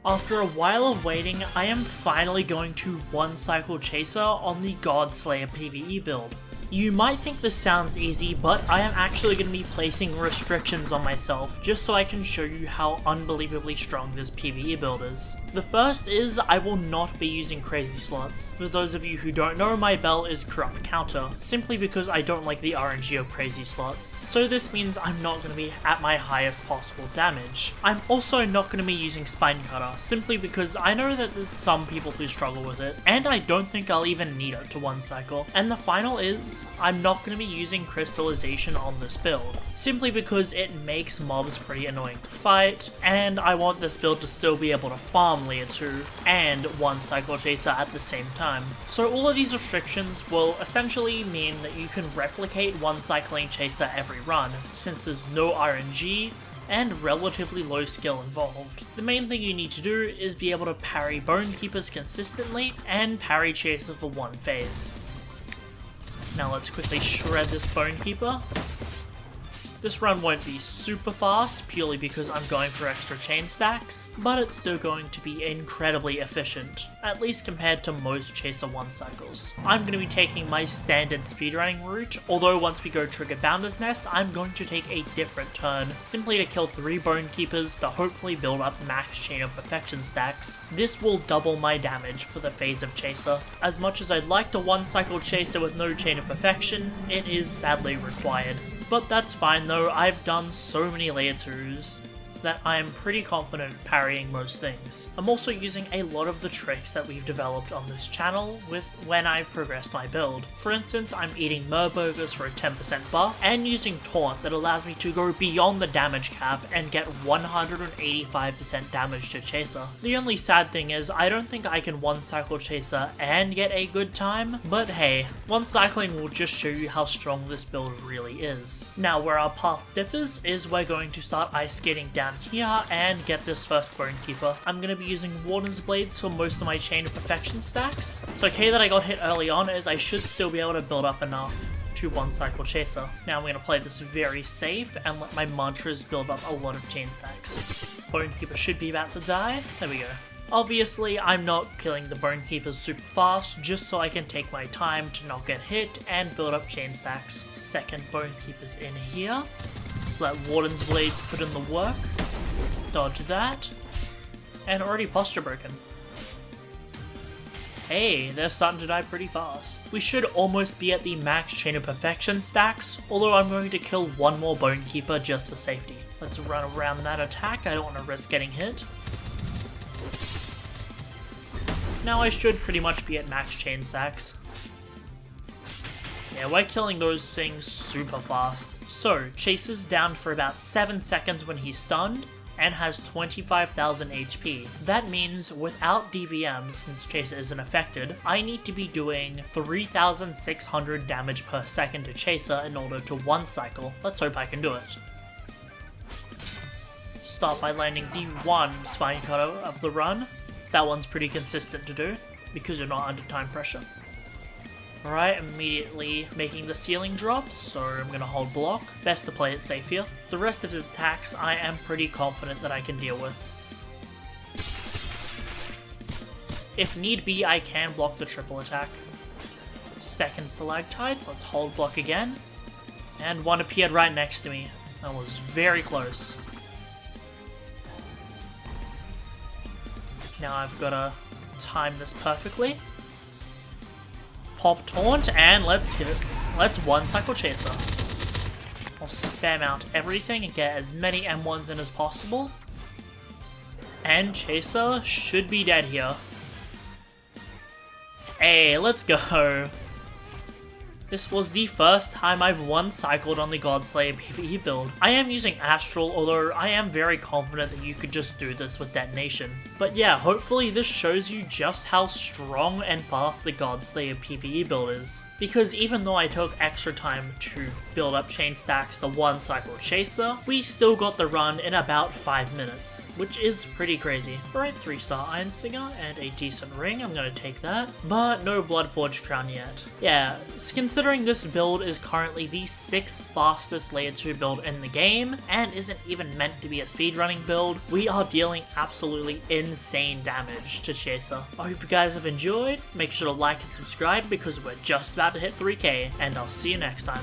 After a while of waiting, I am finally going to one cycle Chaser on the Godslayer PVE build. You might think this sounds easy, but I am actually going to be placing restrictions on myself just so I can show you how unbelievably strong this PvE build is. The first is I will not be using crazy slots. For those of you who don't know, my bell is corrupt counter, simply because I don't like the RNG of crazy slots. So this means I'm not going to be at my highest possible damage. I'm also not going to be using spine cutter, simply because I know that there's some people who struggle with it, and I don't think I'll even need it to one cycle. And the final is I'm not going to be using crystallization on this build, simply because it makes mobs pretty annoying to fight, and I want this build to still be able to farm layer 2 and one cycle chaser at the same time. So all of these restrictions will essentially mean that you can replicate one cycling chaser every run, since there's no RNG and relatively low skill involved. The main thing you need to do is be able to parry Bone Keepers consistently and parry Chaser for one phase. Now let's quickly shred this Bone Keeper. This run won't be super fast, purely because I'm going for extra chain stacks, but it's still going to be incredibly efficient, at least compared to most Chaser 1 cycles. I'm going to be taking my standard speedrunning route, although once we go trigger Bounder's Nest, I'm going to take a different turn, simply to kill 3 Bone Keepers to hopefully build up max Chain of Perfection stacks. This will double my damage for the phase of Chaser. As much as I'd like to one cycle Chaser with no Chain of Perfection, it is sadly required. But that's fine though, I've done so many layer 2s that I am pretty confident at parrying most things. I'm also using a lot of the tricks that we've developed on this channel with when I've progressed my build. For instance, I'm eating Murburgers for a 10% buff, and using Taunt that allows me to go beyond the damage cap and get 185% damage to Chaser. The only sad thing is I don't think I can one cycle Chaser and get a good time, but hey, one cycling will just show you how strong this build really is. Now where our path differs is we're going to start ice skating down here and get this first Bone Keeper. I'm going to be using Warden's Blades for most of my Chain of Perfection stacks. It's okay that I got hit early on, as I should still be able to build up enough to one cycle Chaser. Now I'm going to play this very safe and let my mantras build up a lot of chain stacks. Bone Keeper should be about to die. There we go. Obviously, I'm not killing the Bone Keepers super fast, just so I can take my time to not get hit and build up chain stacks. Second Bone Keeper's in here. Let Warden's Blades put in the work. Dodge that. And already posture broken. Hey, they're starting to die pretty fast. We should almost be at the max Chain of Perfection stacks, although I'm going to kill one more Bone Keeper just for safety. Let's run around that attack, I don't want to risk getting hit. Now I should pretty much be at max chain stacks. Yeah, we're killing those things super fast. So, Chaser's down for about 7 seconds when he's stunned, and has 25,000 HP. That means without DVM, since Chaser isn't affected, I need to be doing 3,600 damage per second to Chaser in order to one cycle. Let's hope I can do it. Start by landing the one Spine Cutter of the run. That one's pretty consistent to do, because you're not under time pressure. Alright, immediately making the ceiling drop, so I'm going to hold block. Best to play it safe here. The rest of his attacks I am pretty confident that I can deal with. If need be, I can block the triple attack. Second Stalactites, let's hold block again. And one appeared right next to me. That was very close. Now I've got to time this perfectly. Pop Taunt, and let's get it. Let's one cycle Chaser. I'll spam out everything and get as many M1s in as possible. And Chaser should be dead here. Hey, let's go. This was the first time I've one cycled on the Godslayer PvE build. I am using Astral, although I am very confident that you could just do this with Detonation. But yeah, hopefully this shows you just how strong and fast the Godslayer PvE build is. Because even though I took extra time to build up chain stacks to one cycle Chaser, we still got the run in about 5 minutes, which is pretty crazy. Alright, 3-star Iron Singer and a decent ring, I'm gonna take that. But no Bloodforged Crown yet. Yeah, since Considering this build is currently the 6th fastest layer 2 build in the game, and isn't even meant to be a speedrunning build, we are dealing absolutely insane damage to Chaser. I hope you guys have enjoyed, make sure to like and subscribe because we're just about to hit 3k, and I'll see you next time.